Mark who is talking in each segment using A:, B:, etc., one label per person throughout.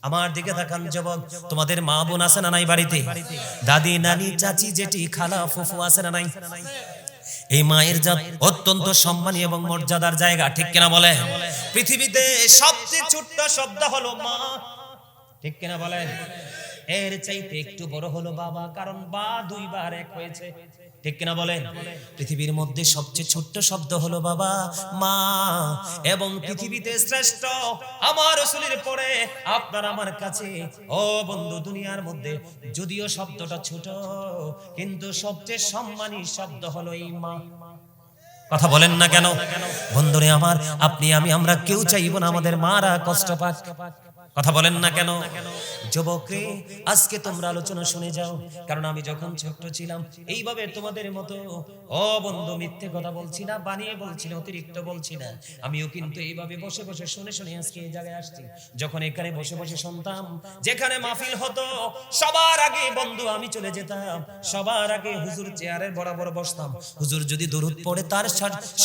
A: আমার দিকে তাকান যুবক, তোমাদের মা বোন আছে না নাই বাড়িতে? দাদি নানি চাচি জেঠি খালা ফুফু আছে না নাই? এই মায়ের জাত অত্যন্ত সম্মানী এবং মর্যাদার জায়গা, ঠিক কিনা বলে? পৃথিবীতে সবচেয়ে ছোট্ট শব্দ হলো মা, ঠিক কিনা বলেন? এর চাইতে একটু বড় হলো বাবা, কারণ বা দুইবার এক হয়েছে, ঠিক কিনা বলেন? পৃথিবীর মধ্যে সবচেয়ে ছোট্ট শব্দ হলো বাবা মা, এবং পৃথিবীতে শ্রেষ্ঠ আমার রাসূলের পরে আপনার আমার কাছে ও বন্ধু দুনিয়ার মধ্যে যদিও শব্দটা ছোট, কিন্তু সবচেয়ে সম্মানী শব্দ হলো এই মা। কথা বলেন না কেন বন্ধুরে আমার? আপনি আমি আমরা কেউ চাইবো না আমাদের মারা কষ্ট পাক। কথা বলেন না কেন? যুবক রে, আজকে তোমরা আলোচনা শুনে যাও, কারণ আমি যখন ছোট্ট ছিলাম এইভাবে তোমাদের মতো ও বন্ধু মিথ্যে কথা বলছি না, বানিয়ে বলছি না, অতিরিক্ত বলছি না। আমিও কিন্তু এইভাবে বসে বসে শুনে শুনে আজকে এই জায়গায় আসছি। যখন এখানে বসে বসে শুনতাম, যেখানে মাহফিল হতো সবার আগে বন্ধু আমি চলে যেতাম, সবার আগে হুজুর চেয়ারের বরাবর বসতাম। হুজুর যদি দুরূদ পড়ে তার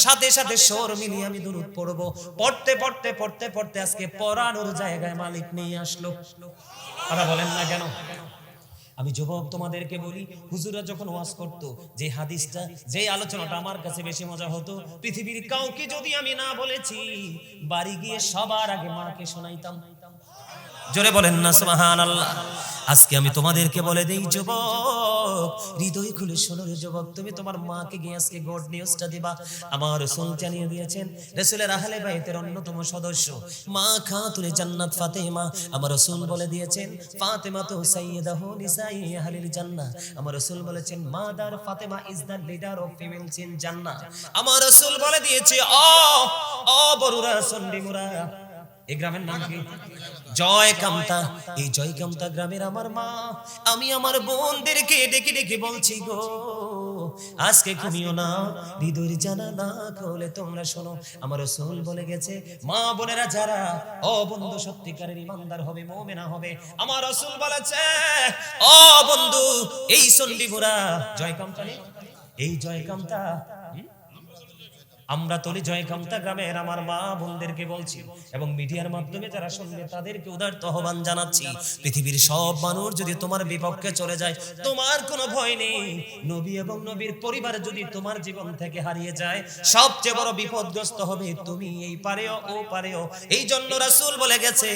A: সাথে সাথে স্বর মিলিয়ে আমি দুরূদ পড়বো। পড়তে পড়তে পড়তে পড়তে আজকে পড়ানোর জায়গায় মালিক নিয়ে আসলো। কথা বলেন না কেন? আমি যুবক তোমাদেরকে বলি, হুজুরা যখন ওয়াজ করতো, যে হাদিসটা যে আলোচনাটা আমার কাছে বেশি মজা হতো, পৃথিবীর কাউকে যদি আমি না বলেছি, বাড়ি গিয়ে সবার আগে মাকে শোনাইতাম। জোরে বলেন না সুবহানাল্লাহ। আজকে আমি তোমাদেরকে বলে দেই যুবক, হৃদয় খুলে শোনো রে যুবক, তুমি তোমার মাকে গিয়ে আজকে গুড নিউজটা দিবা। আমার রাসূল জানিয়ে দিয়েছেন, রাসূলের আহলে বাইতের অন্যতম সদস্য মা খাতুনে জান্নাত ফাতেমা। আমার রাসূল বলে দিয়েছেন, ফাতেমা তো সাইয়্যিদাহু নিসাই আহলিল জান্নাহ। আমার রাসূল বলেছেন, mother Fatema is the leader of females in Jannah. আমার রাসূল বলে দিয়েছে, ও বড়ুরা সন্ডিমুরা, এই গ্রামের নাম কি? জয়কামতা। এই জয়কামতা গ্রামের আমার মা। আমি আমার বোনদেরকে ডেকে ডেকে বলছি গো, আজকে ঘুমিও না, হৃদয়ের জানালা খুলে তোমরা শোনো। আমার রাসূল বলে গেছে, মা বোনেরা যারা ও বন্ধু সত্যিকারের ইমানদার হবে, মুমিনা হবে, আমার রাসূল বলেছে, ও বন্ধু এই সন্ডিপুরা জয়কামতা নেই, এই জয়কামতা আমরা তলি জয়কামতা গ্রামের আমার মা বোনদেরকে বলছি, এবং মিডিয়ার মাধ্যমে যারা শুনবে তাদেরকে উদারত আহ্বান জানাচ্ছি, পৃথিবীর সব মানুষ যদি তোমার বিপক্ষে চলে যায়, তোমার কোনো ভয় নেই। নবী এবং নবীর পরিবার যদি তোমার জীবন থেকে হারিয়ে যায়, সবচেয়ে বড় বিপদগ্রস্ত হবে তুমি, এই পারেও ও পারেও। এই জন্য রাসূল বলে গেছে,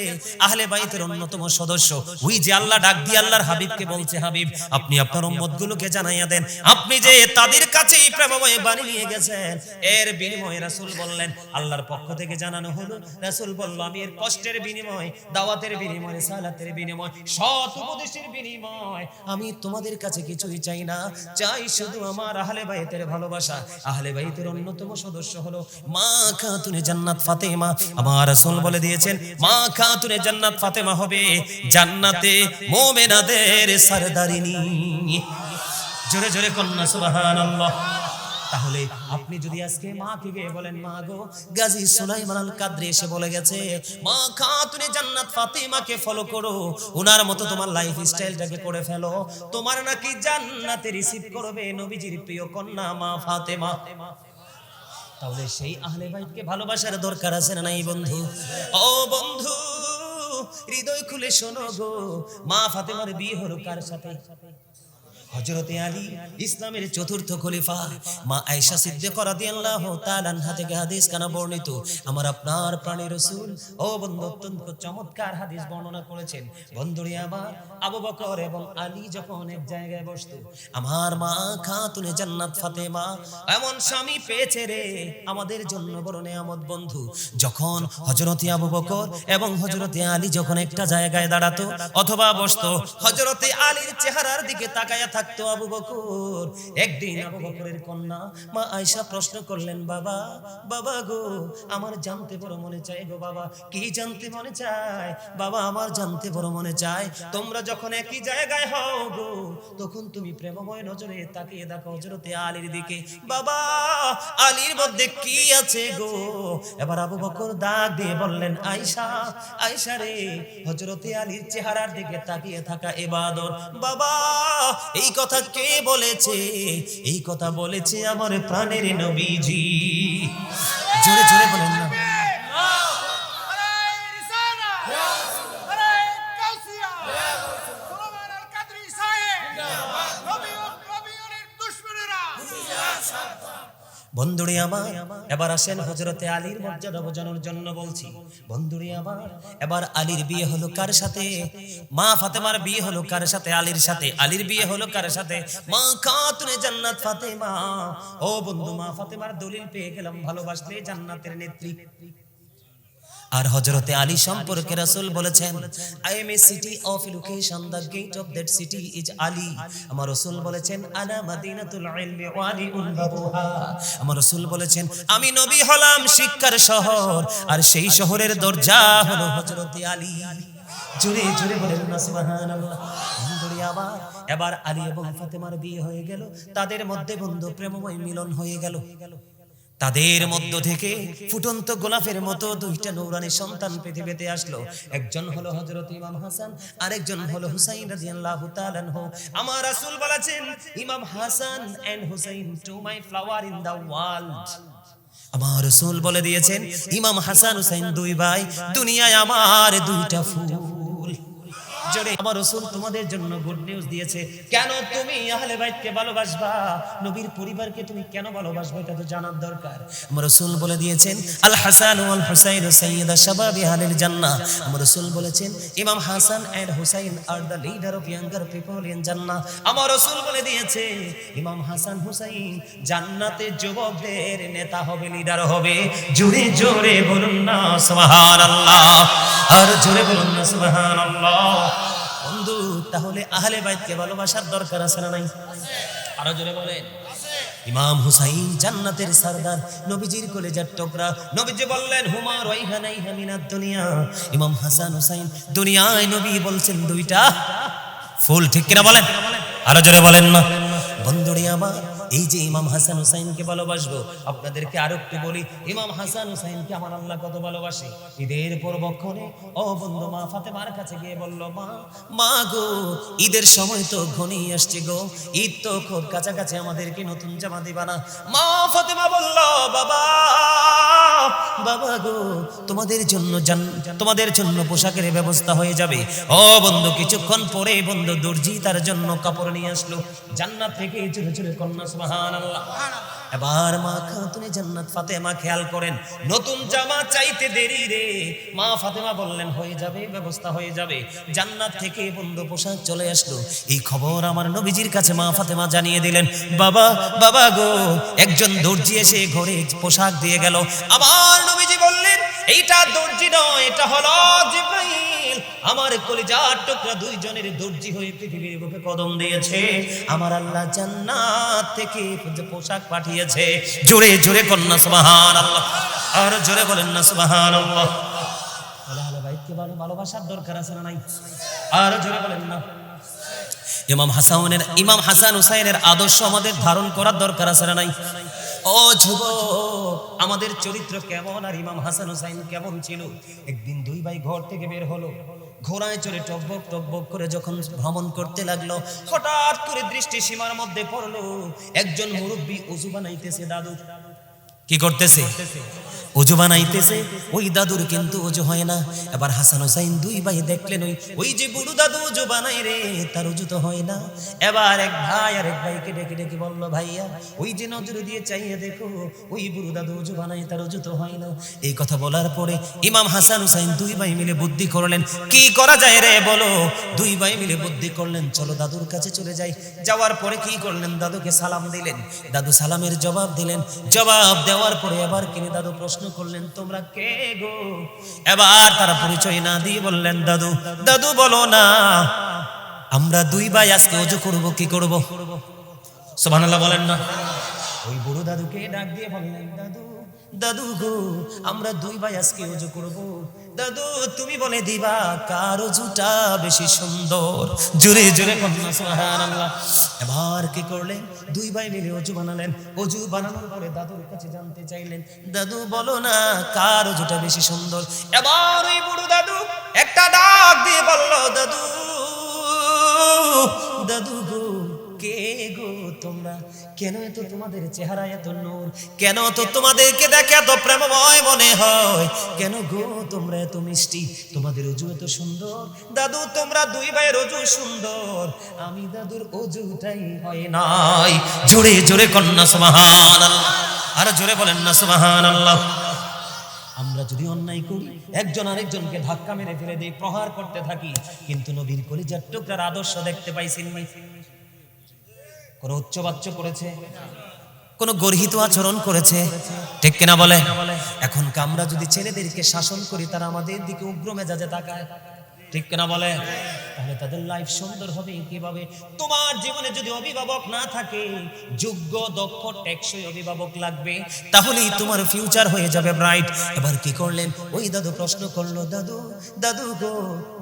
A: আহলে বাইতের অন্যতম সদস্য ওই যে আল্লাহ ডাক দিয়ে আল্লাহর হাবিবকে বলছে, হাবিব আপনি আপনার উম্মতগুলোকে জানাইয়া দেন, আপনি যে তাদের কাছে প্রেমময় বাণী নিয়ে গেছেন, এর বিনিময়ে রাসূল বললেন, আল্লাহর পক্ষ থেকে জানানো হলো। রাসূল বলল, আমি এর কষ্টের বিনিময়, দাওয়াতের বিনিময়, সালাতের বিনিময়, সৎ উপদেশের বিনিময় আমি তোমাদের কাছে কিছুই চাই না, চাই শুধু আমার আহলে বাইতের ভালোবাসা। আহলে বাইতের অন্যতম সদস্য হলো মা খাতুনে জান্নাত ফাতেমা। আমার রাসূল বলে দিয়েছেন, মা খাতুনে জান্নাত ফাতেমা হবে জান্নাতে মুমিনাদের সরদারিনী। জোরে জোরে কন্যা সুবহানাল্লাহ। তাহলে আপনি যদি আজকে মাকে গিয়ে বলেন, মা গো, গাজী সুলাইমান আল কাদরি এসে বলে গেছে, মা খাতুনে জান্নাত ফাতেমাকে ফলো করো, ওনার মতো তোমার লাইফ স্টাইলটাকে করে ফেলো, তোমার নাকি জান্নাতে রিসিভ করবে নবীজির প্রিয় কন্যা মা ফাতেমা। তাহলে সেই আহলে বাইতকে ভালোবাসার দরকার আছে না নাই বন্ধু? ও বন্ধু, হৃদয় খুলে শোনো গো, মা ফাতেমার বিয়ে হলো কার সাথে? হযরতে আলী, ইসলামের চতুর্থ খলিফা। মা আয়েশা সিদ্দিকা রাদিয়াল্লাহু তাআলা আনহা থেকে হাদিস কানা বর্ণিত, আমার আপনার প্রাণের রাসূল ও বন্ধু অত্যন্ত চমৎকার হাদিস বর্ণনা করেছেন। বন্ধুরে আমার, আবু বকর এবং আলী যখন এক জায়গায় বসতো, আমার মা খাতুনে জান্নাত ফাতেমা এমন স্বামী পেয়েছে রে, আমাদের জন্য বড় নেয়ামত বন্ধু। যখন হযরতে আবু বকর এবং হযরতে আলী যখন একটা জায়গায় দাঁড়াতো অথবা বসতো, হযরতে আলীর চেহারার দিকে তাকায়া থাকতো আবু বকর। একদিন আবু বকরের কন্যা মা আয়েশা প্রশ্ন করলেন, বাবা, বাবা গো, আমার জানতে বড় মনে চায় গো বাবা। কি জানতে মনে চায়? বাবা, আমার জানতে বড় মনে চায়, তোমরা যখন একই জায়গায় হও গো, তখন তুমি প্রেমময় নজরে তাকিয়ে দেখো হযরতে আলীর দিকে, বাবা, আলীর মধ্যে কি আছে গো? এবার আবু বকর ডাক দিয়ে বললেন, আয়েশা, আয়েশা রে, হযরতে আলীর চেহারার দিকে তাকিয়ে থাকা ইবাদত। বাবা, এই কথা কে বলেছে? এই কথা বলেছে আমার প্রাণের নবীজি। জোরে জোরে বলেন না। বন্ধুরে আমার, এবার আসেন হযরতে আলীর মর্যাদা বোঝানোর জন্য বলছি। বন্ধুরে আমার, এবার আলীর বিয়ে হলো কার সাথে? মা ফাতেমার বিয়ে হলো কার সাথে? আলীর সাথে। আলীর বিয়ে হলো কার সাথে? মা খাতুনে জান্নাত ফাতেমা। ও বন্ধু, মা ফাতেমার দলিল পেয়ে গেলাম, ভালোবাসলে জান্নাতের নেত্রী। আর হযরতে আলী সম্পর্কে রাসূল বলেছেন, I am a city of education, the gate of that city is Ali. আমার রাসূল বলেছেন, আনা মাদিনাতুল ইলমি ওয়া আলিউন বাবুহা। আমার রাসূল বলেছেন, আমি নবী হলাম শিক্ষার শহর, আর সেই শহরের দরজা হলো হযরতে আলী। জোরে জোরে বলেন না সুবহানাল্লাহ। বন্ধুরে আমার, এবার আলী এবং ফাতেমার বিয়ে হয়ে গেল, তাদের মধ্যে বন্ধু প্রেমময় মিলন হয়ে গেল। তাদের মধ্য থেকে ফুটন্ত গোলাপের মতো দুইটা নূরানী সন্তান পৃথিবীতে আসলো। একজন হলো হযরত ইমাম হাসান, আরেকজন হলো হুসাইন রাদিয়াল্লাহু তাআলা আনহু। আমার রাসূল বলেছেন, Imam Hasan and Husain to my flower in the world. আমার রাসূল বলে দিয়েছেন, ইমাম হাসান হুসাইন দুই ভাই, দুনিয়ায় আমার দুইটা ফুল। জোরে আমার রাসূল তোমাদের জন্য গুড নিউজ দিয়েছে। কেন তুমি আহলে বাইতকে ভালোবাসবা? নবীর পরিবারকে তুমি কেন ভালোবাসবে, এটা তো জানার দরকার। আমার রাসূল বলে দিয়েছেন, আল হাসান ওয়াল হুসাইন সাইয়্যিদা শাবাবি আহলিল জান্নাহ। আমার রাসূল বলেছেন, Imam Hasan and Husain are the leader of younger people in Jannah. আমার রাসূল বলে দিয়েছে, ইমাম হাসান হুসাইন জান্নাতে যুবকদের নেতা হবে, লিডার হবে। জোরে জোরে বলুন না সুবহানাল্লাহ, আর জোরে বলুন না সুবহানাল্লাহ। বন্ধু, তাহলে আহলে বাইতকে ভালোবাসার দরকার আছে না নাই? আরো জোরে বলেন। ইমাম হুসাইন জান্নাতের সরদার, নবীজির কলিজার টুকরা। নবীজি বললেন, হুমা রাইহানাইহা মিনাদ দুনিয়া। ইমাম হাসান হুসাইন দুনিয়ায় নবী বলছেন দুইটা ফুল, ঠিক কিনা বলেন? আরো জোরে বলেন না। বন্ধুরে আমার, এই যে ইমাম হাসান হুসাইনকে ভালোবাসবো, আপনাদেরকে আরো একটু বলি, ইমাম হাসান হুসাইনকে আমার আল্লাহ কত ভালোবাসে। ঈদের পূর্বক্ষণে ও বন্ধু মা ফাতেমার কাছে গিয়ে বলল, মা গো, ঈদের সময় তো ঘনিয়ে আসছে গো, ঈদ তো খুব কাছাকাছি, আমাদেরকে নতুন জামা দিবা না? মা ফাতেমা বলল, বাবা গো, তোমাদের জন্য পোশাকের ব্যবস্থা হয়ে যাবে। ও বন্ধু, কিছুক্ষণ পরে বন্ধু দর্জি তার জন্য কাপড় নিয়ে আসলো জান্নাত থেকে। ছোট ছোট কন্যা সুবহানাল্লাহ। এবার মা খাতুনে জান্নাত ফাতেমা খেয়াল করেন, নতুন জামা চাইতে দেরি রে। মা ফাতেমা বললেন, হয়ে যাবে, ব্যবস্থা হয়ে যাবে। জান্নাত থেকে বন্ধু পোশাক চলে আসলো। এই খবর আমার নবীজির কাছে মা ফাতেমা জানিয়ে দিলেন, বাবা গো, একজন দর্জি এসে ঘরে পোশাক দিয়ে গেল। আমার নবীজি বললেন, এইটা দর্জি নয়, এটা হলো জিবরাইল। আমার কলিজার টুকরা দুইজনের দর্জি হয়ে পৃথিবীর বুকে কদম দিয়েছে। আমার আল্লাহ জান্নাত থেকে পোশাক পাঠিয়েছে। জোরে জোরে কন্যা সুবহানাল্লাহ, আর জোরে বলেন না সুবহানাল্লাহ। আহলে বাইতকে ভালোবাসার দরকার আছে না নাই? আর জোরে বলেন না। ইমাম হাসান হুসাইনের আদর্শ আমাদের ধারণ করার দরকার আছে না নাই? ও যুবক, আমাদের চরিত্র কেমন আর ইমাম হাসান হুসাইন কেমন ছিল? একদিন দুই ভাই ঘর থেকে বের হলো, ঘোড়ায় চড়ে টকবক টকবক করে যখন ভ্রমণ করতে লাগলো, হঠাৎ করে দৃষ্টি সীমার মধ্যে পড়লো, একজন মুরব্বী ওযু বানাইতেছে। দাদু কি করতেছে? ওযু বানাইতেছে। ওই দাদুর কিন্তু ওযু হয় না। এবার হাসান হুসাইন দুই ভাই দেখলেন, ওই যে বুড়ো দাদু ওযু বানাই রে, তার ওযু তো হয় না। এবার এক ভাই আর এক ভাইকে ডেকে ডেকে বলল, ভাইয়া, ওই যে নজর দিয়ে চাইয়ে দেখো, ওই বুড়ো দাদু ওযু বানাই, তার ওযু তো হয় না। এই কথা বলার পরে ইমাম হাসান হুসাইন দুই ভাই মিলে বুদ্ধি করলেন, কি করা যায় রে বলো? দুই ভাই মিলে বুদ্ধি করলেন, চলো দাদুর কাছে চলে যাই। যাওয়ার পরে কি করলেন? দাদুকে সালাম দিলেন। দাদু সালামের জবাব দিলেন। জবাব দেওয়ার পরে এবার কিনে দাদু প্রশ্ন করলেন, তোমরা কে গো? এবার তারা পরিচয় না দিয়ে বললেন, দাদু বলো না, আমরা দুই ভাই আজকে ওযু করব। কি করব? সুবহানাল্লাহ বলেন না। ওই বুড়ো দাদুকে ডাক দিয়ে বললেন, দাদু গো, আমরা দুই ভাই আজকে ওযু করব। দাদু তুমি বলে দিবা কার ওযুটা বেশি সুন্দর। জোরে জোরে কন্যা সুবহানাল্লাহ। এবার কি করলেন? দুই ভাই মিলে ওযু বানালেন। ওযু বানানোর পরে দাদুর কাছে জানতে চাইলেন, দাদু বলো না, কার ওযুটা বেশি সুন্দর? এবার ওই বুড়ো দাদু একটা ডাক দিয়ে বলল, দাদু গো, কে গো তোমরা? কেন এত তোমাদের চেহারা এত নূর? কেন তো তোমাদেরকে দেখে এত প্রেমময় মনে হয়? কেন গো তোমরা এত মিষ্টি? তোমাদের ওযু এত সুন্দর। দাদু তোমরা দুই ভাইয়ের ওযু সুন্দর, আমি দাদুর ওযুটাই হয় নাই। জোরে জোরে কন্যা সুবহানাল্লাহ। আর জোরে বলেন না সুবহানাল্লাহ। আমরা যদি অন্যায় করি, একজন আরেকজনকে ধাক্কা মেরে ফেলে দেই, প্রহার করতে থাকি, কিন্তু নবীর কলিজার টুকরার আদর্শ দেখতে পাইছেন না? কোন উচ্চবাচ্য করেছে? কোন গর্হিত আচরণ করেছে? ঠিক কিনা বলে? এখন আমরা যদি ছেলেদেরকে শাসন করি, তারা আমাদের দিকে উগ্র মেজাজে তাকায়, ঠিক কিনা বলে? তাহলে তাদের লাইফ সুন্দর হবে কিভাবে? তোমার জীবনে যদি অভিভাবক না থাকে, যোগ্য দক্ষ টেকসই অভিভাবক লাগবে, তাহলেই তোমার ফিউচার হয়ে যাবে ব্রাইট। এবার কি করলেন? ওই দাদু প্রশ্ন করলো, দাদু দাদু গো,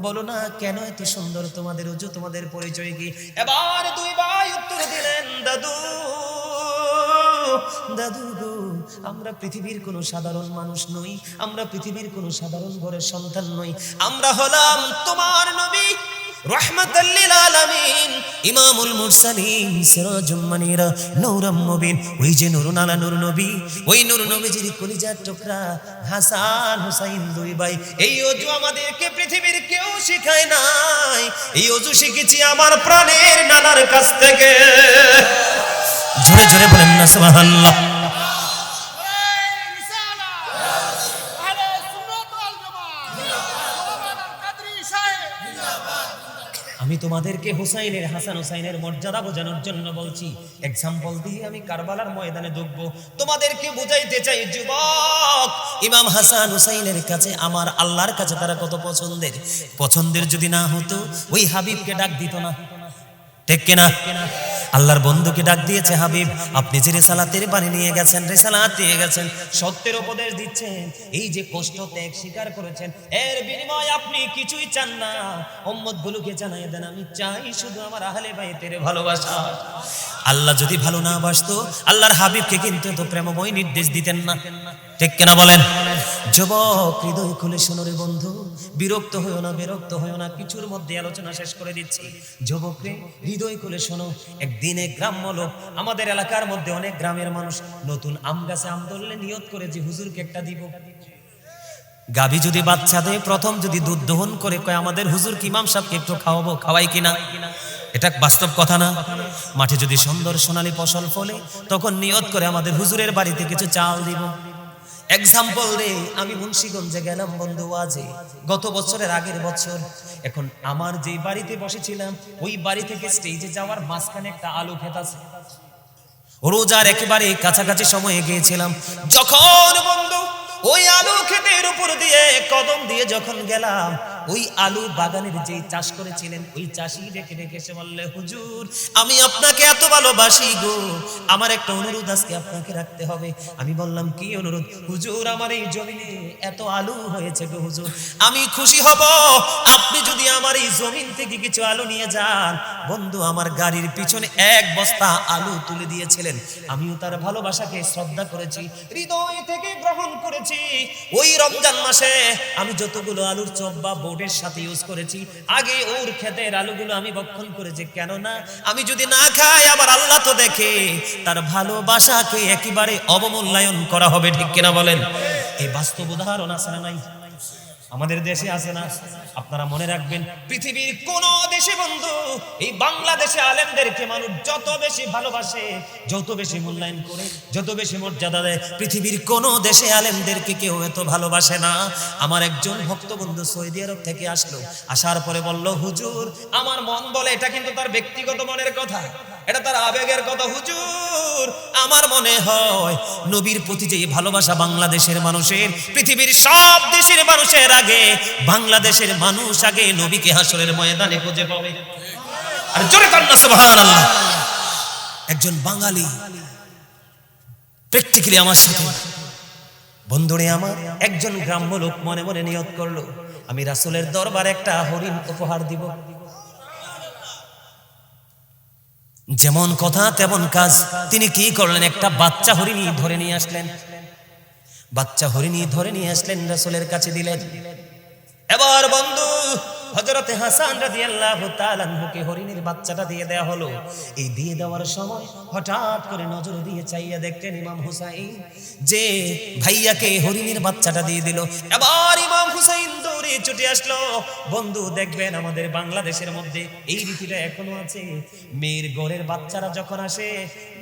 A: বলো না কেন এত সুন্দর তোমাদের ওজু, তোমাদের পরিচয় কি? এবার দুই ভাই উত্তর দিলেন, দাদু দাদু গো, আমরা পৃথিবীর কোন সাধারণ মানুষ নই, আমরা পৃথিবীর কোন সাধারণ ঘরের সন্তান নই, আমরা হলাম তোমার নবী রাহমাতাল লিল আলামিন, ইমামুল মুরসালিন, সিরাজুল মুনিরা, নূরুম মুবিন। ওই যে নূরুন আলা নূর নবী, ওই নূর নবীজির কলিজার টুকরা হাসান হুসাইন দুই ভাই। এই ওযু আমাদেরকে পৃথিবীর কেউ শিখায় নাই, এই ওযু শিখেছি আমার প্রাণের নানার কাছ থেকে। জোরে জোরে বলেন না সুবহানাল্লাহ। আমি তোমাদেরকে হুসাইনের, হাসান হুসাইনের মর্যাদা বোঝানোর জন্য বলছি। এক্সাম্পল দিয়ে আমি কারবালার ময়দানে ঢুকবো, তোমাদেরকে বুঝাইতে চাই যুবক, ইমাম হাসান হুসাইনের কাছে, আমার আল্লাহর কাছে তারা কত পছন্দের। পছন্দের যদি না হতো, ওই হাবিবকে ডাক দিত না, ঠিক কিনা? আল্লাহর বন্ধুকে ডাক দিয়েছে, হাবিব আপনি যে রিসালাতের বাণী নিয়ে গেছেন, রিসালাত দিয়ে গেছেন, সত্যের উপদেশ দিচ্ছেন, এই যে কষ্ট ত্যাগ স্বীকার করেছেন, এর বিনিময়ে আপনি কিছুই চান না, উম্মতগুলোকে জানিয়ে দেন আমি চাই শুধু আমার আহলে বাইতের ভালোবাসা। আল্লাহ যদি ভালো না বাসতো, আল্লাহর হাবিবকে কিন্তু তো প্রেমময় নির্দেশ দিতেন না, ঠিক কিনা বলেন? যুবক হৃদয় খুলে শোনো রে বন্ধু, বিরক্ত হইও না, বিরক্ত হইও না, কিছুর মধ্যে আলোচনা শেষ করে দিচ্ছি। যুবক রে হৃদয় খুলে শোনো, একদিন এক গ্রাম্য লোক, আমাদের এলাকার মধ্যে অনেক গ্রামের মানুষ নতুন আম গাছে আম ধরলে নিয়ত করে যে হুজুরকে একটা দিব। গাভী যদি বাচ্চা দেয়, প্রথম যদি দুধ দহন করে কয় আমাদের হুজুর কি ইমাম সাহেবকে একটু খাওয়াবো, খাওয়াই কিনা? এটা বাস্তব কথা না? মাঠে যদি সুন্দর সোনালী ফসল ফলে, তখন নিয়ত করে আমাদের হুজুরের বাড়িতে কিছু চাল দিব। এক্সাম্পল রে, আমি মুন্সিগঞ্জে গেলাম বন্ধু আজে, গত বছরের আগের বছর। এখন আমার যে বাড়িতে বসেছিলাম, ওই বাড়ি থেকে স্টেজে যাওয়ার মাঝখানে একটা আলু ক্ষেত আছে। রোজার একেবারে কাছাকাছি সময়ে গিয়েছিলাম, যখন বন্ধু ওই আলু ক্ষেতের উপর দিয়ে কদম দিয়ে যখন গেলাম, ওই আলু বাগানের যে চাষ করেছিলেন, ওই চাষি ডেকে ডেকে এসে বললে, হুজুর আমি আপনাকে এত ভালোবাসি গো, আমার একটা অনুরোধ আজকে আপনাকে রাখতে হবে। আমি বললাম কি অনুরোধ? হুজুর আমার এই জমিনে এত আলু হয়েছে গো হুজুর, আমি খুশি হব আপনি যদি আমার এই জমিন থেকে কিছু আলু নিয়ে যান। বন্ধু আমার গাড়ির পিছনে এক বস্তা আলু তুলে দিয়েছিলেন, আমিও তার ভালোবাসাকে শ্রদ্ধা করেছি, হৃদয় থেকে গ্রহণ করেছি। ওই রমজান মাসে আমি যতগুলো আলুর চপ বা বোর্ডের সাথে ইউজ করেছি, আগে ওর ক্ষেতের আলুগুলো আমি ভক্ষণ করেছি। কেন না, আমি যদি না খাই আবার আল্লাহ তো দেখে, তার ভালোবাসাকে একেবারে অবমূল্যায়ন করা হবে, ঠিক কিনা বলেন? এই বাস্তব উদাহরণ আছে না নাই? আমাদের দেশে আছে না? আপনারা মনে রাখবেন, পৃথিবীর কোন দেশে বন্ধু এই বাংলাদেশে আলেমদেরকে মানুষ যত বেশি ভালোবাসে, যত বেশি মূল্যায়ন করে, যত বেশি মর্যাদা দেয়, পৃথিবীর কোন দেশে আলেমদেরকে কেউ এত ভালোবাসে না। আমার একজন ভক্ত বন্ধু সৌদি আরব থেকে আসলো, আসার পরে বলল, হুজুর আমার মন বলে, এটা কিন্তু তার ব্যক্তিগত মনের কথা, এটা তার আবেগের কথা, হুজুর আমার মনে হয় নবীর প্রতি যে ভালোবাসা বাংলাদেশের মানুষের, পৃথিবীর সব দেশের মানুষের আগে বাংলাদেশের মানুষ আগে নবীকে হাসরের ময়দানে খুঁজে পাবে। আর জোরে কান্না সুবহানাল্লাহ। একজন বাঙালি প্র্যাকটিক্যালি আমার সাথে, বন্ধুরে আমার, একজন গ্রাম্য লোক মনে মনে নিয়ত করলো, আমি রাসূলের দরবারে একটা হরিণ উপহার দিব। যেমন কথা তেমন কাজ, তিনি কি করলেন? একটা বাচ্চা হরিণী ধরে নিয়ে আসলেন, বাচ্চা হরিণী ধরে নিয়ে আসলেন, রাসূলের কাছে দিলেন। এবার বন্ধু হযরতে হাসান রাদিয়াল্লাহু তাআলা আনহুকে হরিণীর বাচ্চাটা দিয়ে দেওয়া হলো। এই দিয়ে দেওয়ার সময় হঠাৎ করে নজর দিয়ে চাইয়া দেখলেন ইমাম হুসাইন যে ভাইয়াকে হরিণীর বাচ্চাটা দিয়ে দিল। এবার ইমাম হুসাইন দৌড়ে ছুটে আসলো। বন্ধু দেখবেন আমাদের বাংলাদেশের মধ্যে এই রীতিটা এখনো আছে। মেয়ের ঘরের বাচ্চারা যখন আসে,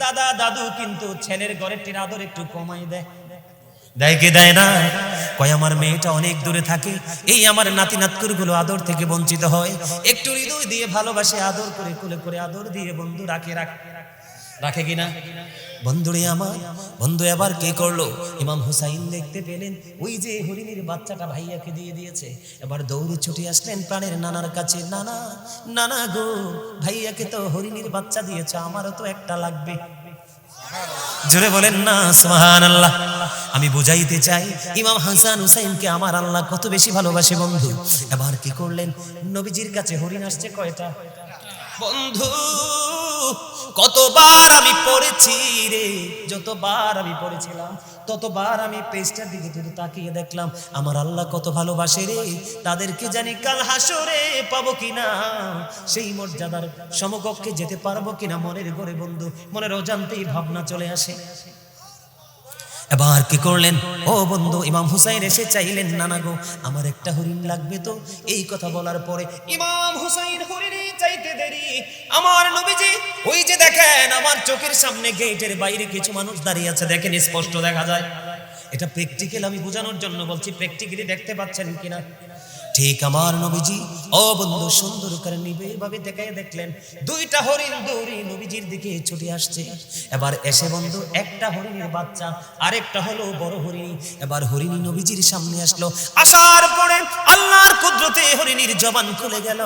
A: দাদা দাদু কিন্তু ছেলের ঘরের আদর একটু কমাই দেয়, দেয় কি দেয় না? কয় আমার মেয়েটা অনেক দূরে থাকে, এই আমার নাতি নাতকুর গুলো আদর থেকে বঞ্চিত হয়, একটু হৃদয় দিয়ে ভালোবাসে, আদর করে কোলে করে আদর দিয়ে বন্ধু রাখে কিনা? বন্ধুরে আমার, বন্ধু এবার কে করলো? ইমাম হুসাইন দেখতে পেলেন ওই যে হরিণীর বাচ্চাটা ভাইয়াকে দিয়ে দিয়েছে। এবার দৌড়ে ছুটে আসলেন প্রাণের নানার কাছে, নানা নানা গো, ভাইয়াকে তো হরিণীর বাচ্চা দিয়েছ, আমারও তো একটা লাগবে। জোরে বলেন না সুবহানাল্লাহ। আমি বুঝাইতে চাই ইমাম হাসান হুসাইনকে আমার আল্লাহ কত বেশি ভালোবাসে বন্ধু। এবার কি করলেন? নবীজির কাছে হরিণ আসছে কয়টা? বন্ধু কতবার আমি পড়েছি রে, যতবার আমি পড়েছিলাম ততবার আমি পেজটার দিকে শুধু তাকিয়ে দেখলাম আমার আল্লাহ কত ভালোবাসে রে, তাদেরকে জানি কাল হাসরে পাবো কিনা, সেই মর্যাদার সমকক্ষে যেতে পারবো কিনা মনের ঘরে বন্ধু মনের অজান্তেই ভাবনা চলে আসে। এবার কি করলেন? ও বন্ধু, ইমাম হুসাইন এসে চাইলেন, নানা গো আমার একটা হরিণ লাগবে তো। এই কথা বলার পরে ইমাম হুসাইন হরিণে চাইতে দেরি, আমার নবীজি ওই যে দেখেন আমার চোখের সামনে গেটের বাইরে কিছু মানুষ দাঁড়িয়ে আছে, দেখেন স্পষ্ট দেখা যায়। এটা প্র্যাকটিক্যাল, আমি বোঝানোর জন্য বলছি, প্র্যাকটিক্যালি দেখতে পাচ্ছেন কিনা? ঠিক আমার নবীজি ও বন্ধু সুন্দর করে নিবিড় ভাবে দেখায় দেখলেন দুইটা হরিণ দৌড়ে নবীজির দিকে ছুটে আসছে। এবার এসে বন্ধু একটা হরিণের বাচ্চা, আরেকটা হলো বড় হরিণ। এবার হরিণী নবীজির সামনে আসলো, আসার পরে আল্লাহর কুদরতে হরিণীর জবান খুলে গেল।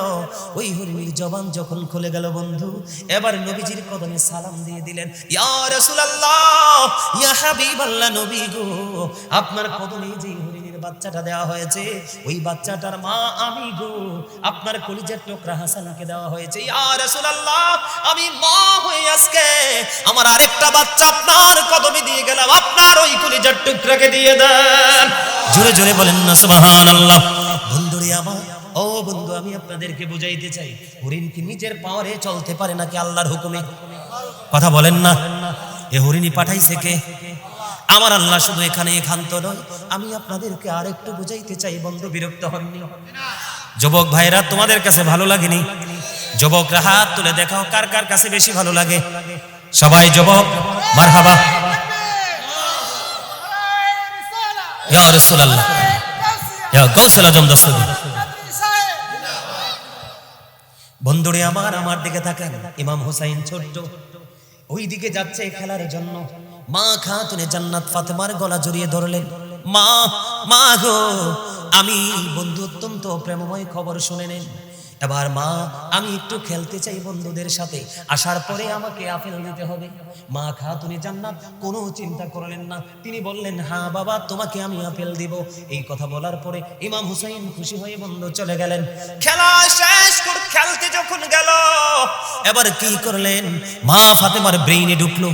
A: ওই হরিণীর জবান যখন খুলে গেল বন্ধু, এবার নবীজির কদমে সালাম দিয়ে দিলেন, ইয়া রাসূলুল্লাহ, ইয়া হাবিবাল্লাহ, নবী গো আপনার কদমে যে হরিণীর বাচ্চাটা দেওয়া হয়েছে, ওই বাচ্চাটার মা আমি গো, আপনার কলিজার টুকরা হাসানকে দেওয়া হয়েছে। ইয়া রাসূলুল্লাহ, আমি মা হয়ে আজকে আমার আরেকটা বাচ্চা আপনার কদমে দিয়ে গেলাম, আপনার ওই কলিজার টুকরাকে দিয়ে দেন। জোরে জোরে বলেন না সুবহানাল্লাহ। বন্ধুরে আমার, ও বন্ধু আমি আপনাদেরকে বুঝাইতে চাই, হরিণ কি নিজের পাওয়ারে চলতে পারে নাকি আল্লাহর হুকুমে? কথা বলেন না। এ হরিণী পাঠাইছে কে? আমার আল্লাহ। শুধু এখানে একান্ত নয়, আমি আপনাদেরকে আরেকটু বুঝাইতে চাই বন্ধু, বিরক্ত হননি? যুবক ভাইরা তোমাদের কাছে ভালো লাগেনি? যুবকরা হাত তুলে দেখাও কার কার কাছে বেশি ভালো লাগে। সবাই যুবক মারহাবা। ইয়া রাসূলুল্লাহ, ইয়া গাউসুল আজম দস্তগীর। বন্ধুরে আমার দিকে তাকান। ইমাম হুসাইন ছোট্ট ওই দিকে যাচ্ছে খেলার জন্য। মা খাতুনে জান্নাত ফাতেমার গলা জড়িয়ে ধরলেন, মা মা গো, আমি বন্ধু অত্যন্ত প্রেমময় খবর শুনে নেন। এবার মা আমি একটু খেলতে চাই বন্ধুদের সাথে, আসার পরে আমাকে আপেল দিতে হবে। মা খাতুনে জান্নাত কোনো চিন্তা করলেন না, তিনি বললেন হ্যাঁ বাবা তোমাকে আমি আপেল দিব। এই কথা বলার পরে ইমাম হুসাইন খুশি হয়ে বন্ধু চলে গেলেন। খেলা শেষ করে খেলতে যখন গেল, এবার কি করলেন? মা ফাতেমার ব্রেইনে ঢুকলো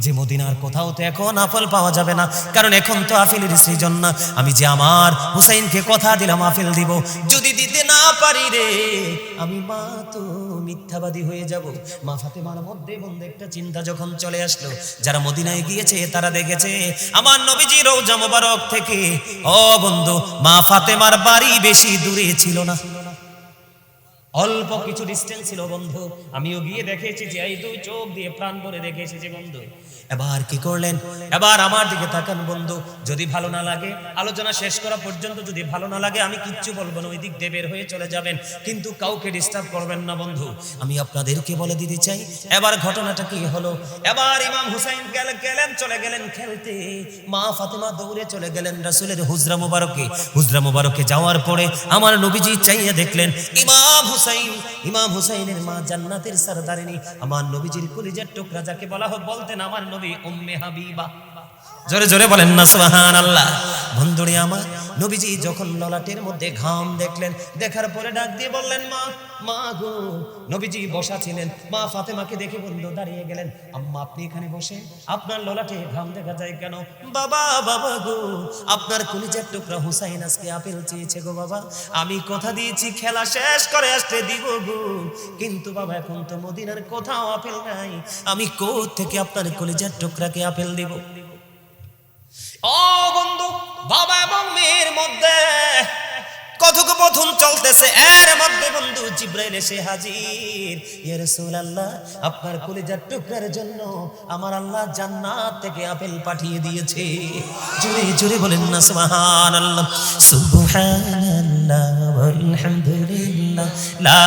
A: যে মদিনার কোথাও তো এখন আপেল পাওয়া যাবে না, কারণ এখন তো আপেলের সিজন না। আমি যে আমার হুসাইনকে কথা দিলাম আপেল দিব, যদি দিতে না পারি রে আমি মা তো মিথ্যাবাদী হয়ে যাব। মা ফাতেমার মধ্যে বন্ধু একটা চিন্তা যখন চলে আসলো, যারা মদিনায় গিয়েছে তারা দেখেছে আমার নবীজি রওজা মোবারক থেকে, ও বন্ধু মা ফাতেমার বাড়ি বেশি দূরে ছিল না, অল্প কিছু ডিস্টেন্স ছিল বন্ধু। আমিও গিয়ে দেখেছি যে এই দুই চোখ দিয়ে প্রাণ ভরে দেখে এসেছি বন্ধু। এবার কি করলেন? এবার আমার দিকে তাকান বন্ধু, যদি ভালো না লাগে আলোচনা শেষ করা পর্যন্ত যদি ভালো না লাগে আমি কিচ্ছু বলবো না, ওই দিক দিয়ে বের হয়ে চলে যাবেন, কিন্তু কাউকে ডিস্টার্ব করবেন না বন্ধু। আমি আপনাদেরকে বলে দিতে চাই এবার ঘটনাটা কি হলো। এবার ইমাম হুসাইন চলে গেলেন খেলতে, মা ফাতেমা দৌড়ে চলে গেলেন রাসূলের হুজরা মুবারকে। হুজরা মুবারকে যাওয়ার পরে আমার নবীজি চাইয়া দেখলেন ইমাম হুসাইনের মা জান্নাতের সরদারিনী, আমার নবীজির কলিজার টুকরা যাকে বলা হয় বলতেন আমার নবী উম্মে হাবিবা। জোরে জোরে বলেন না সুবহানাল্লাহ। বন্ধুরে আমার, নবীজি যখন ললাটের মধ্যে ঘাম দেখলেন, দেখার পরে ডাক দিয়ে বললেন মা মা গো। নবীজি বসা ছিলেন, মা ফাতেমাকে দেখে বন্ধু দাঁড়িয়ে গেলেন, আম্মা আপনি এখানে বসে, আপনার ললাটে ঘাম দেখা যায় কেন? বাবা বাবা গো, আপনার কলিজার টুকরা হুসাইন আজকে আপেল চেয়েছে গো বাবা, আমি কথা দিয়েছি খেলা শেষ করে আসতে দিব গো, কিন্তু বাবা এখন তো মদিনার কোথাও আপেল নাই, আমি কোথা থেকে আপনার কলিজার টুকরাকে আপেল দিব? ও বন্ধু, বাবা এবং মেয়ের মধ্যে কথোপকথন চলতেছে, এর মধ্যে বন্ধু জিব্রাইল এসে হাজির। ইয়া রাসূলুল্লাহ, আপনার কলিজার টুকরার জন্য আমার আল্লাহ জান্নাত থেকে আপেল পাঠিয়ে দিয়েছে। জোরে জোরে বলেন না সুবহানাল্লাহ। সুবহানাল্লাহ ওয়ালহামদুলিল্লাহ লা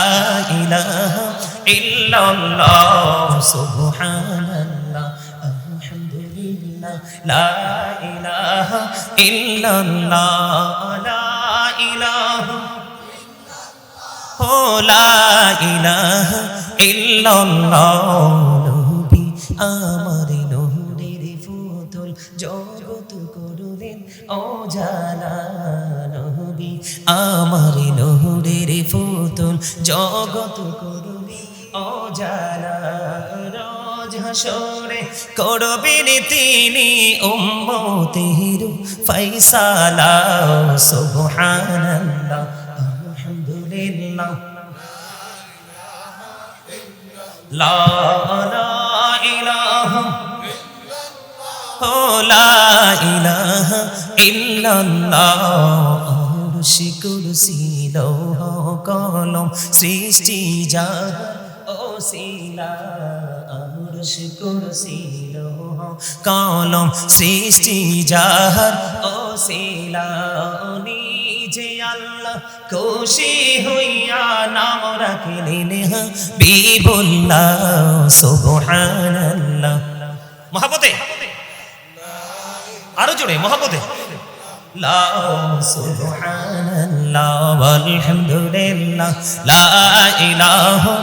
A: ইলাহা ইল্লাল্লাহ। সুবহানাল্লাহ আলহামদুলিল্লাহ লা ইলাহা ইল্লাল্লাহ লা ইলাহা ও লা ইলাহা ইল্লাল্লাহ। নবী আমার নূরের ফুতুল জগত করলেন ও জালা। নবী আমার নূরের ফুতুল জগত করলেন ও জালা। রোজ হাসরে করবেন তিনি উম্মতের ফয়সালা। সুবহানাল্লাহ আলহামদুলিল্লাহ লা ইলাহা ও লা ইলাহা ইল্লাল্লাহ। আরশ কুরসি লৌহ কলম সৃষ্টি জাহান ওসিলা। আরশ কুরসি লৌহ কলম সৃষ্টি জাহান ওসিলা। নিজে আল্লাহ খুশি হইয়া নাম রাখলেন হাবিবুল্লাহ। সুবহানাল্লাহ। মহব্বতে আরো জোরে মহব্বতে লা সুবহানাল্লাহ ওয়ালহামদুলিল্লাহ লা ইলাহা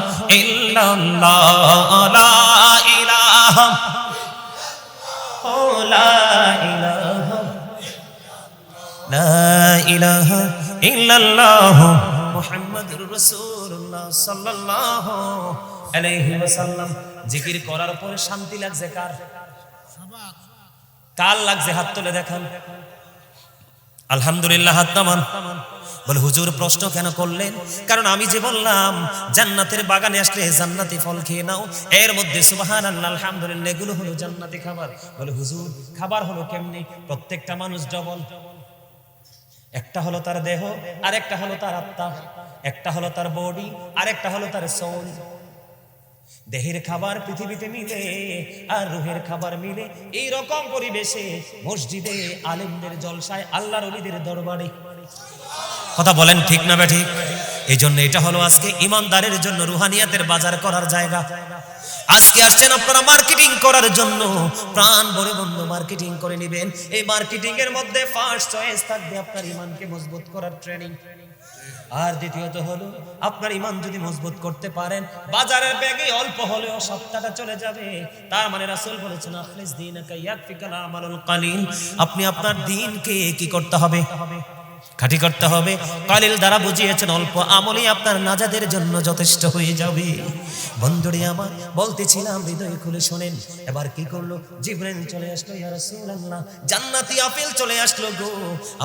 A: ইল্লাল্লাহ লা ইলাহা ও লা ইলাহা লা ইলাহা ইল্লাল্লাহ মুহাম্মাদুর রাসূলুল্লাহ সাল্লাল্লাহু আলাইহি ওয়াসাল্লাম। জিকির করার পরে শান্তি লাগছে কার? কার লাগছে? হাত তুলে দেখান। আলহামদুলিল্লাহ হাত নামান। বলে হুজুর প্রশ্ন কেন করলেন? কারণ আমি যে বললাম জান্নাতের বাগানে আসলে জান্নাতি ফল খেয়ে নাও, এর মধ্যে সুবহানাল্লাহ আলহামদুলিল্লাহ এগুলো হলো জান্নাতি খাবার। বলে হুজুর খাবার হলো কেমনি? প্রত্যেকটা মানুষ ডবল, একটা হলো তার দেহ আর একটা হলো তার আত্মা, একটা হলো তার বডি আর একটা হলো তার সোল। দেহের খাবার পৃথিবীতে মিলে আর রুহের খাবার মিলে এই রকম পরিবেশে মসজিদে, আলেমদের জলসায়, আল্লাহর ওলিদের দরবারে। কথা বলেন ঠিক না বেঠিক? এই জন্য এটা হলো আজকে ইমানদারের জন্য রুহানিয়াতের বাজার করার জায়গা। আজকে আসছেন আপনারা মার্কেটিং করার জন্য, প্রাণ ভরে বন্ধু মার্কেটিং করে নেবেন। এই মার্কেটিং এর মধ্যে ফার্স্ট চয়েস থাকবে আপনার ইমানকে মজবুত করার ট্রেনিং। আর দ্বিতীয়ত হলো আপনার ইমান যদি মজবুত করতে পারেন, বাজারের ব্যাগে অল্প হলেও সপ্তাহটা চলে যাবে। তার মানে রাসূল বলেছেন আখলিস দীনাকা ইয়াকফিকাল আমালুল কালিল। আপনি আপনার দ্বীনকে কি করতে হবে? খাঁটি করতে হবে। কালিল দ্বারা বুঝিয়েছেন অল্প আমলই আপনার নাজাদের জন্য যথেষ্ট হয়ে যাবে। বন্ধুরে আমার বলতেছিলাম, হৃদয় খুলে শোনেন। এবার কি করলো? জিবরাইল চলে আসলো, ইয়া রাসূলুল্লাহ জান্নাতি আপেল চলে আসলো গো,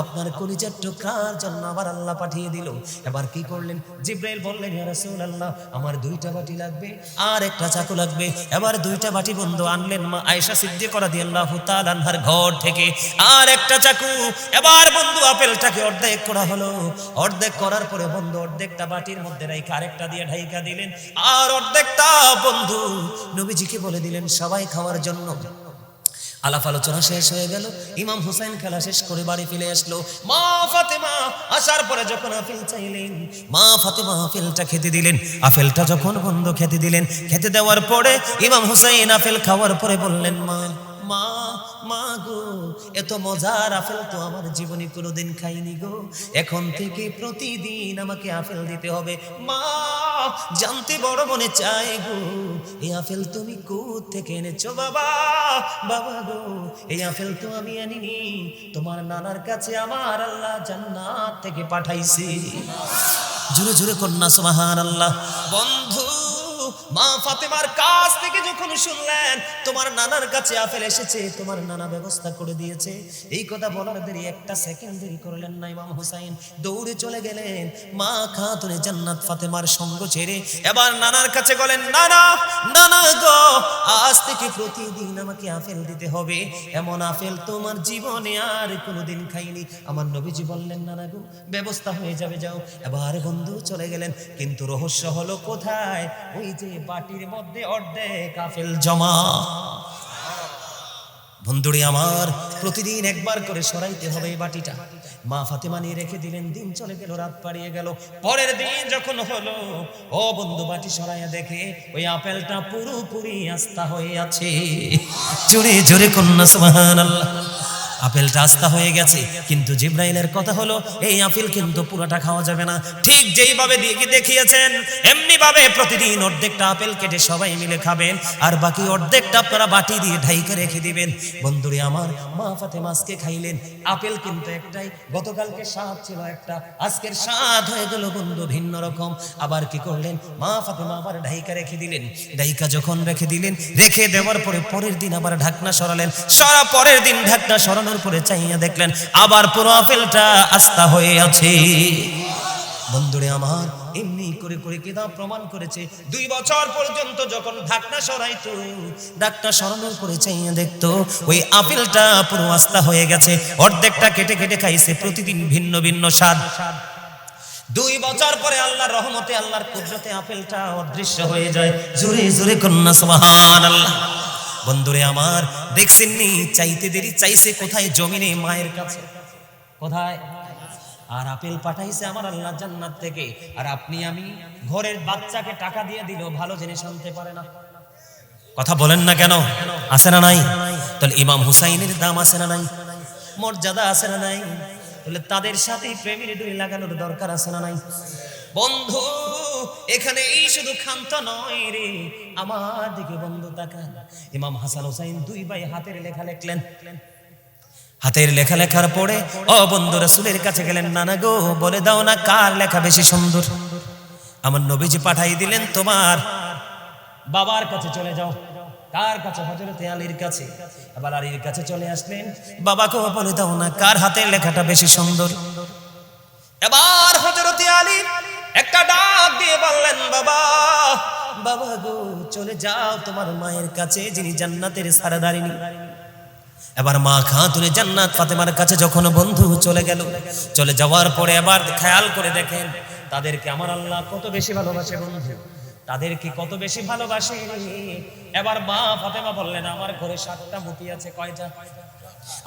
A: আপনার কলিজার টুকরার জন্য আবার আল্লাহ পাঠিয়ে দিল। এবার কি করলেন? জিবরাইল বললেন, ইয়া রাসূলুল্লাহ আমার 2টা বাটি লাগবে আর একটা চাকু লাগবে। এবার 2টা বাটি বন্ধু আনলেন মা আয়েশা সিদ্দিকা রাদিয়াল্লাহু তাআলা আনহার ঘর থেকে, আর একটা চাকু। এবার বন্ধু আপেলটাকে অর্ধেক করা হলো। অর্ধেক করার পরে বন্ধু অর্ধেকটা বাটির মধ্যে রেখে আরেকটা দিয়ে ঢাইকা দিলেন, আর অর্ধেকটা বন্ধু নবীজিকে বলে দিলেন সবাই খাওয়ার জন্য। আলাপ আলোচনা শেষ হয়ে গেল। ইমাম হুসাইন খেলা শেষ করে বাড়ি ফিরে আসলো। মা ফাতেমা আসার পরে যখন আপেল চাইলেন, মা ফাতেমা আপেলটা খেতে দিলেন। আপেলটা যখন বন্ধু খেতে দিলেন, খেতে দেওয়ার পরে ইমাম হুসাইন আপেল খাওয়ার পরে বললেন, মা মা মা গো, এত মজার আপেল তো আমার জীবনে কোনোদিন খাইনি গো, এখন থেকে প্রতিদিন আমাকে আপেল দিতে হবে। মা জানতে বড় মনে চায় গো, এই আপেল তুমি কোথা থেকে এনেছো? বাবা বাবা গো, এই আপেল তো আমি আনিনি, তোমার নানার কাছে আমার আল্লাহ জান্নাত থেকে পাঠাইছে। জোরে জোরে কন্যা সুবহানাল্লাহ। বন্ধু মা ফাতেমার কাছ থেকে যখন শুনলেন তোমার নানার কাছে আপেল এসেছে, তোমার নানা ব্যবস্থা করে দিয়েছে, এই কথা বলার দেরি একটা সেকেন্ড দেরি করলেন না। ইমাম হুসাইন দৌড়ে চলে গেলেন মা খাতুনে জান্নাত ফাতেমার সঙ্গ ছেড়ে। এবার নানার কাছে বলেন, নানা নানা গো, আজ থেকে প্রতিদিন আমাকে আপেল দিতে হবে, এমন আপেল তোমার জীবনে আর কোনোদিন খাইনি। আমার নবীজি বললেন, নানা গো ব্যবস্থা হয়ে যাবে, যাও। এবার বন্ধু চলে গেলেন, কিন্তু রহস্য হলো কোথায়? ওই যে বাটির মধ্যে অর্ধেক আপেল জমা। বন্ধুরে আমার, প্রতিদিন একবার করে সরাইতে হবে এই বাটিটা। মা ফাতেমা নিয়ে রেখে দিলেন, দিন চলে গেল, রাত পাড়িয়ে গেল। পরের দিন যখন হলো, ও বন্ধু বাটি সরাইয়া দেখে ওই আপেলটা পুরোপুরি আস্থা হয়ে আছে। জোরে জোরে কন্যা সুবহানাল্লাহ। আপেলটা আস্থা হয়ে গেছে, কিন্তু জিবরাইলের কথা হলো এই আপেল কিন্তু পুরোটা খাওয়া যাবে না। ঠিক যেইভাবে দেখিয়েছেন এমনি ভাবে প্রতিদিন অর্ধেকটা আপেল কেটে সবাই মিলে খাবেন, আর বাকি অর্ধেকটা আপনারা বাটি দিয়ে ঢাইকে রেখে দিবেন। বন্ধুরে আমার, মা ফাতেমা আজকে খাইলেন আপেল কিন্তু একটাই, গতকালকে স্বাদ ছিল একটা, আজকের স্বাদ হয়ে গেল বন্ধু ভিন্ন রকম। আবার কি করলেন, মা ফাতেমা আবার ঢাইকা রেখে দিলেন। ঢাইকা যখন রেখে দিলেন, রেখে দেওয়ার পরে পরের দিন আবার ঢাকনা সরালেন। পরের দিন ঢাকনা সরানোর পরে চাইয়া দেখলেন আবার পুরো আপেলটা আস্থা হয়ে আছে। বন্ধুরে আমার, এমনি করে করে কিতাব প্রমাণ করেছে 2 বছর পর্যন্ত যখন ঢাকনা সরাইতো, ঢাকনা সরানোর পরে চাইয়া দেখতো ওই আপেলটা পুরো আস্থা হয়ে গেছে। অর্ধেকটা কেটে কেটে খাইছে, প্রতিদিন ভিন্ন ভিন্ন স্বাদ। 2 বছর পরে আল্লাহর রহমতে, আল্লাহর কুদরতে আপেলটা অদৃশ্য হয়ে যায়। জোরে জোরে কন্যা সুবহানাল্লাহ। বন্ধুরে আমার, দেখছেন নি, চাইতে দেরি চাইছে কোথায়? জমিনে, মায়ের কাছে। কোথায়? আর আপেল পাঠাইছে আমার আল্লাহ জান্নাত থেকে। আর আপনি আমি ঘরের বাচ্চাকে টাকা দিয়ে দিলেও ভালো জিনিস আনতে পারে না। কথা বলেন না কেন? আছে না নাই? তাহলে ইমাম হুসাইনের দাম আছে না নাই? মর্যাদা আছে না নাই? তাহলে তাদের সাথে প্রেমের ডুরি লাগানোর দরকার আছে না নাই? বন্ধু, এখানে এই শুধু খামটা নয় রে, আমার দিকে বন্ধু তাকান। ইমাম হাসান হুসাইন 2 ভাই হাতের লেখা লিখলেন। হাতের লেখা লেখার পরে ও বন্ধু রাসূলের কাছে গেলেন, নানা গো বলে দাও না কার লেখা বেশি সুন্দর। আমার নবীজি পাঠাই দিলেন, তোমার বাবার কাছে চলে যাও। কার কাছে? হযরতে আলীর কাছে। আবার আলীর কাছে চলে আসলেন, বাবাকে বলে দাও না কার হাতের লেখাটা বেশি সুন্দর। এবার হযরতে আলী একটা ডাক দিয়ে বললেন, বাবা বাবা গো, চলে যাও তোমার মায়ের কাছে, যিনি জান্নাতের সরদারিনী। এবার মা খাতুনে জান্নাত ফাতেমার কাছে যখন বন্ধু চলে গেল, চলে যাওয়ার পরে এবার খেয়াল করে দেখেন তাদেরকে আমার আল্লাহ কত বেশি ভালোবাসে। বন্ধু, তাদেরকে কত বেশি ভালোবাসে। এবার মা ফাতেমা বললেন, আমার ঘরে 7টা মতি আছে। কয়টা?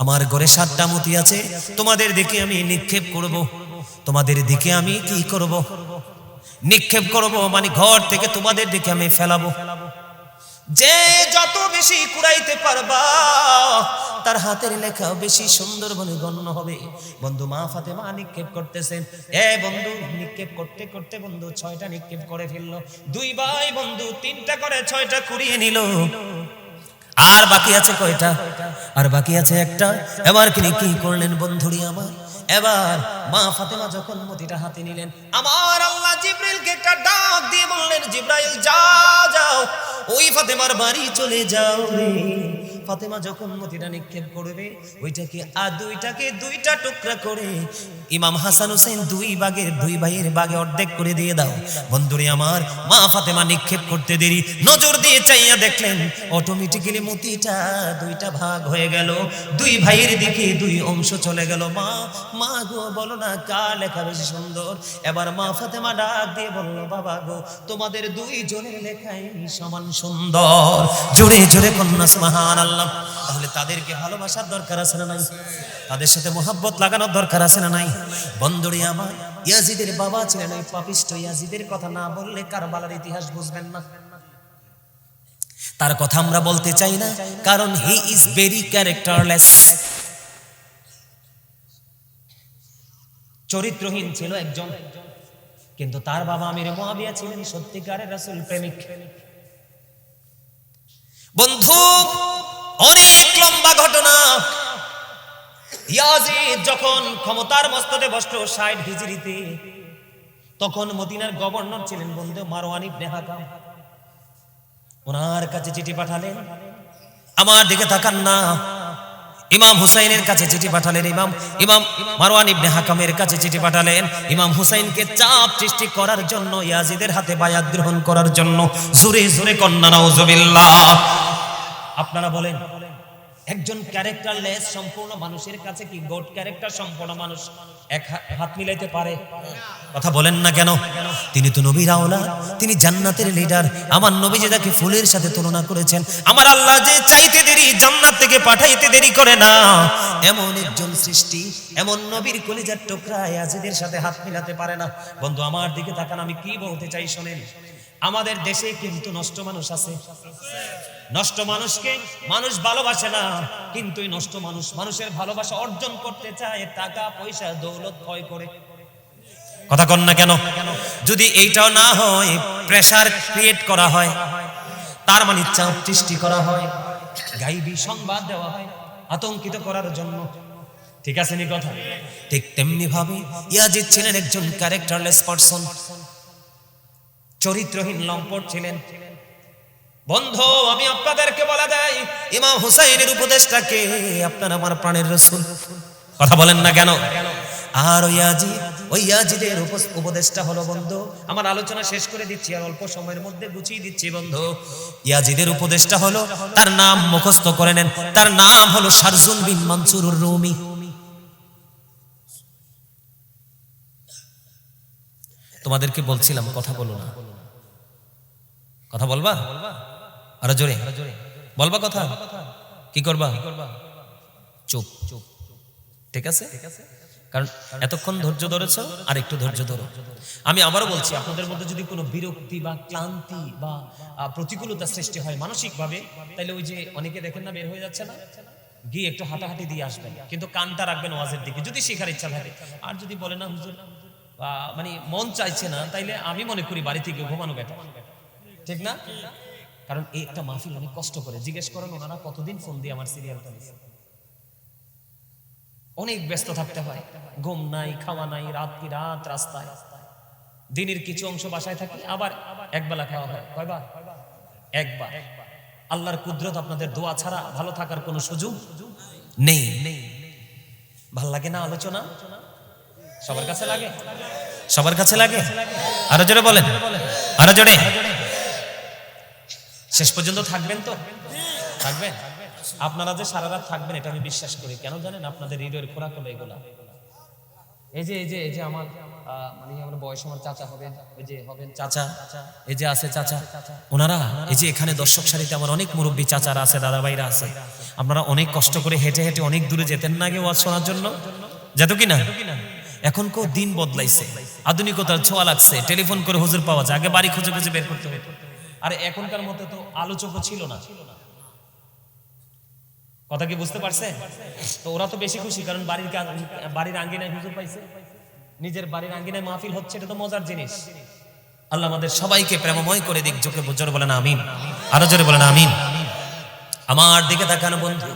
A: আমার ঘরে 7টা মতি আছে, তোমাদের দিকে আমি নিক্ষেপ করব। তোমাদের দিকে আমি কি করব? নিক্ষেপ করব, মানে ঘর থেকে তোমাদের দিকে আমি ফেলাবো। যে যত বেশি কুড়াইতে পারবা তার হাতের লেখা বেশি সুন্দর বলে গণ্য হবে। বন্ধু, মা ফাতেমা নিক্ষেপ করতেছেন। বন্ধু নিক্ষেপ করতে করতে বন্ধু 6টা নিক্ষেপ করে ফেললো। 2 ভাই বন্ধু 3টা করে 6টা কুড়িয়ে নিল। আর বাকি আছে কয়টা? আর বাকি আছে একটা। এবার তিনি কি করলেন বন্ধুরি আমার? এবার মা ফাতেমা যখন মতিটা হাতে নিলেন, আমার আল্লাহ জিবরাইলকে একটা ডাক দিয়ে বললেন, জিবরাইল যাও ওই ফাতেমার বাড়ি চলে যাও রে। ফাতেমা যখন মতিটা নিক্ষেপ করবে, ওইটাকে আর 2টা টুকরা করে ইমাম হাসান হুসাইন 2 ভাইয়ের ভাগে অর্ধেক করে দিয়ে দাও। বন্ধুরে আমার, মা ফাতেমা নিক্ষেপ করতে দেরি, নজর দিয়ে চাইয়া দেখলেন অটোমেটিক্যালি মতিটা 2টা ভাগ হয়ে গেল। 2 ভাইয়ের দিকে 2 অংশ চলে গেল। মা গো বলো না কার লেখা বেশি সুন্দর? এবার মা ফাতেমা ডাক দিয়ে বলল, বাবা গো তোমাদের 2 জনের লেখাই সমান সুন্দর। জোরে জোরে কন্যা সুবহানাল্লাহ। তাহলে তাদেরকে ভালোবাসার দরকার আছে না নাই? তাদের সাথে মোহাব্বত লাগানোর দরকার আছে না নাই? বন্ধুরে আমার, ইয়াজিদের বাবা ছিলেন ওই পাপিষ্ঠ ইয়াজিদের কথা না বললে কারবালার ইতিহাস বুঝবেন না। তার কথা আমরা বলতে চাই না, কারণ হি ইজ ভেরি ক্যারেক্টারলেস। চরিত্রহীন ছিল একজন, কিন্তু তার বাবা আমির মুয়াবিয়া ছিলেন সত্যিকারের রাসূল প্রেমিক। বন্ধু, অনেক লম্বা ঘটনা। ইয়াজিদ যখন ক্ষমতার মস্তদে বসলো 60 হিজরিতে, তখন মদিনার গভর্নর ছিলেন বন্ধু মারওয়ান ইবনে হাকাম। ওনার কাছে চিঠি পাঠালেন, আমার দিকে তাকান না, ইমাম হুসাইনের কাছে চিঠি পাঠালেন, ইমাম মারওয়ান ইবনে হাকামের কাছে চিঠি পাঠালেন, ইমাম হুসাইনকে চাপ সৃষ্টি করার জন্য, ইয়াজিদের হাতে বায়াত গ্রহণ করার জন্য। জোরে জোরে কন্না নাউজুবিল্লাহ। আপনারা বলেন, একজন ক্যারেক্টারলেস সম্পূর্ণ মানুষের কাছে কি গড ক্যারেক্টার সম্পূর্ণ মানুষ এক হাত মিলাইতে পারে? কথা বলেন না কেন? তিনি তো নবীর আওলাদ, তিনি জান্নাতের লিডার। আমার নবী যে তাকে ফুলের সাথে তুলনা করেছেন, আমার আল্লাহ যে চাইতে দেরি জান্নাত থেকে পাঠাইতে দেরি করে না, এমন একজন সৃষ্টি, এমন নবীর কলিজার টুকরা ইয়াজিদের সাথে হাত মিলাতে পারে না। বন্ধু আমার দিকে তাকান, আমি কি বলতে চাই শোনেন। আমাদের দেশে কিন্তু নষ্ট মানুষ আছে। নষ্ট মানুষকে মানুষ ভালোবাসে না, কিন্তু এই নষ্ট মানুষ মানুষের ভালোবাসা অর্জন করতে চায় টাকা পয়সা দৌলত ক্ষয় করে। কথা কন না কেন? যদি এইটাও না হয়, প্রেসার ক্রিয়েট করা হয়, তার মানে চাপ সৃষ্টি করা হয়, গাইবি সংবাদ দেওয়া হয় আতঙ্কিত করার জন্য। ঠিক আছে নি কথা? ঠিক তেমনি ভাবে ইয়াজিদ ছিলেন একজন ক্যারেক্টারলেস পারসন, চরিত্রহীন লম্পট ছিলেন। বন্ধু আমি আপনাদেরকে বলা যায়, ইমাম হুসাইনের উপদেশটাকে আপনার আমার প্রাণের রাসূল। কথা বলেন না কেন? আর ওই ইয়াজিদের উপদেশটা হলো, বন্ধু আমার আলোচনা শেষ করে দিচ্ছি আর অল্প সময়ের মধ্যে গুছিয়ে দিচ্ছি। বন্ধু ইয়াজিদের উপদেশটা হলো, তার নাম মুখস্থ করে নেন, তার নাম হলো শারজুল বিন মানসুরুর রুমি। তোমাদেরকে বলছিলাম কথা বলো না, কথা বলবা? আরো জোরে বলবা কথা? কি করবা? চুপ। ঠিক আছে? কারণ এতক্ষণ ধৈর্য ধরেছো, আর একটু ধৈর্য ধরো। আমি আবারও বলছি, আপনাদের মধ্যে যদি কোনো বিরক্তি বা ক্লান্তি বা প্রতিকূলতা সৃষ্টি হয় মানসিক ভাবে, তাহলে ওই যে অনেকে দেখেন না বের হয়ে যাচ্ছে না, গিয়ে একটু হাঁটাহাঁটি দিয়ে আসবেন, কিন্তু কানটা রাখবেন ওয়াজের দিকে যদি শেখার ইচ্ছা থাকে। আর যদি বলে না হুজুর মানে মন চাইছে না, তাইলে আমি মনে করি বাড়ি থেকে ঘুমানো বেটার। ঠিক না? কারণ এই একটা মাহফিল অনেক কষ্ট করে। জিজ্ঞেস করেন ওনারা কতদিন ফোন দিয়ে আমার সিরিয়ালটা নিচ্ছে, অনেক ব্যস্ত থাকতে হয়, ঘুম নাই, খাওয়া নাই, রাত কি রাত রাস্তায়। দিনের কিছু অংশ বাসায় থাকি, আবার একবেলা খাওয়া হয়। কয়বার? একবার। আল্লাহর কুদরত, আপনাদের দোয়া ছাড়া ভালো থাকার কোনো সুযোগ নেই। ভাল লাগে না আলোচনা? সবার কাছে লাগে? সবার কাছে লাগে? আরো জোরে বলেন, আরো জোরে। শেষ পর্যন্ত থাকবেন তো? থাকবেন? আপনারা যে সারা রাত থাকবেন এটা আমি বিশ্বাস করি। কেন জানেন? আপনাদের হৃদয়ের খোরাক হলো এগুলা। এই যে আমার মানে আমার বয়স, আমার চাচা হবেন, ওই যে হবেন চাচা, এই যে আছে চাচা, ওনারা এই যে এখানে দর্শক সারিতে আমার অনেক মুরব্বী চাচারা আছে, দাদা ভাইরা আছে। আপনারা অনেক কষ্ট করে হেঁটে হেঁটে অনেক দূরে যেতেন না আগে ওয়াজ শোনার জন্য? যেত কিনা? এখন কেউ দিন বদলাইছে, আধুনিকতার ছোঁয়া লাগছে, টেলিফোন করে হুজুর পাওয়া যায়, আগে বাড়ি খুঁজে খুঁজে বের করতে হতো। আর এখনকার মতো তো আলোচকও ছিল না। কথা কি বুঝতে পারছে? তো ওরা তো বেশি খুশি, কারণ বাড়ির আঙ্গিনায় হুজুর পাইছে, নিজের বাড়ির আঙ্গিনায় মাহফিল হচ্ছে, এটা তো মজার জিনিস। আল্লাহ আমাদের সবাইকে প্রেমময় করে দিক। চোখে জোরে বলেন আমিন, আরো জোরে বলেন আমিন। আমার দিকে তাকানো বন্ধু,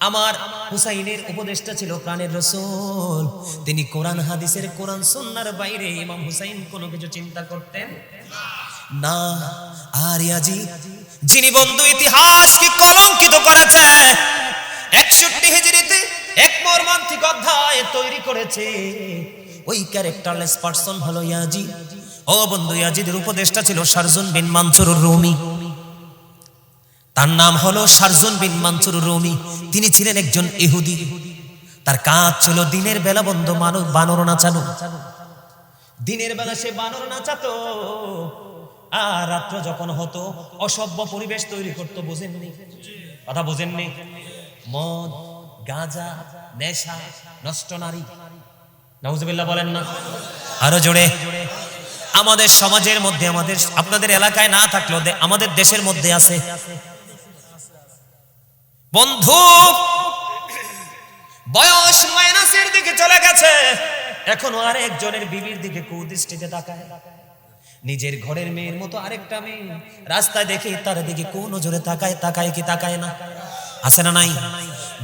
A: আমার হুসাইনের উপদেশটা ছিল প্রাণের রাসূল। তিনি কোরআন হাদিসের, কোরআন সুন্নাহর বাইরে ইমাম হুসাইন কোনো কিছু চিন্তা করতেন না। আর ইয়াজিদ, যিনি বন্ধু ইতিহাসকে কলঙ্কিত করেছে, 61 হিজরিতে এক মর্মান্তিক অধ্যায় তৈরি করেছে, ওই ক্যারেক্টারলেস পারসন হলো ইয়াজিদ। ও বন্ধু, ইয়াজিদের উপদেশটা ছিল শারজুল বিন মানসুরুর রুমি। তার নাম হলো শারজুল বিন মানসুরুর রুমি। তিনি ছিলেন একজন ইহুদি। তার কাজ ছিল দিনের বেলা বন্ধু বানর নাচানো। দিনের বেলা সে বানর নাচাতো, আর রাত্র যখন হতো অসভ্য পরিবেশ তৈরি করতো। বুঝেননি? কথা বুঝেননি? মদ, গাঁজা, নেশা, নষ্ট নারী, নাউজুবিল্লাহ বলেন না? আরো জোরে। আমাদের সমাজের মধ্যে, আপনাদের এলাকায় না থাকলেও আমাদের দেশের মধ্যে আছে বন্ধু। বয়স মাইনাসের দিকে চলে গেছে, এখনো আরেকজনের বিবির দিকে কুদৃষ্টিতে তাকায়। নিজের ঘরের মেয়ের মতো আরেকটা মেয়ে রাস্তায় দেখে তার দিকে কোন নজরে তাকায় কি তাকায় না? আছে না নাই?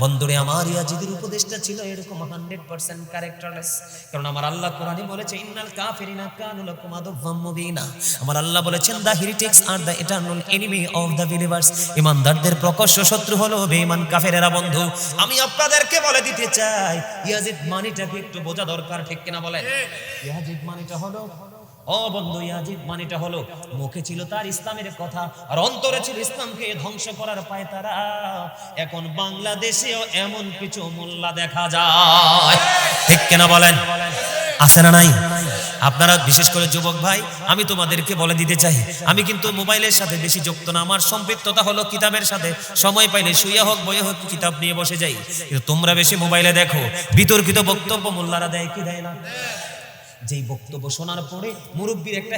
A: বন্ধুরে আমার, ইয়াজিদের উপদেশটা ছিল এরকম 100% ক্যারেক্টারলেস। কারণ আমার আল্লাহ কোরআনে বলেছে ইন্নাল কাফিরিনা কানু লাকুম আদুওয়াম মুবিনা। আমার আল্লাহ বলেছেন দা হেরিটিক্স আর the eternal enemy of the believers. ইমানদারদের প্রকাশ্য শত্রু হলো বেঈমান কাফেরেরা বন্ধু। আমি আপনাদেরকে বলে দিতে চাই, ইয়াজিদ মানিটাকে একটু বোঝা দরকার, ঠিক কিনা বলেন? ইয়াজিদ মানিটা হলো, ও বন্ধু, ইয়াজিদ মানিটা হলো মুখে ছিল তার ইসলামের কথা আর অন্তরে ছিল ইসলামকে ধ্বংস করার পায়তারা। এখন বাংলাদেশেও এমন কিছু মোল্লা দেখা যায়, ঠিক কিনা বলেন? আছে না নাই? আপনারা বিশেষ করে যুবক ভাই, আমি তোমাদেরকে বলে দিতে চাই, আমি কিন্তু মোবাইলের সাথে বেশি যুক্ত না। আমার সম্পৃক্ততা হলো কিতাবের সাথে। সময় পাইলে শুয়ে হোক বয়ে হোক কিতাব নিয়ে বসে যাই। কিন্তু তোমরা বেশি মোবাইলে দেখো বিতর্কিত বক্তব্য মোল্লারা দেয় কি দেয় না? যেই বক্তব্য শোনার পরে মুরব্বীর একটা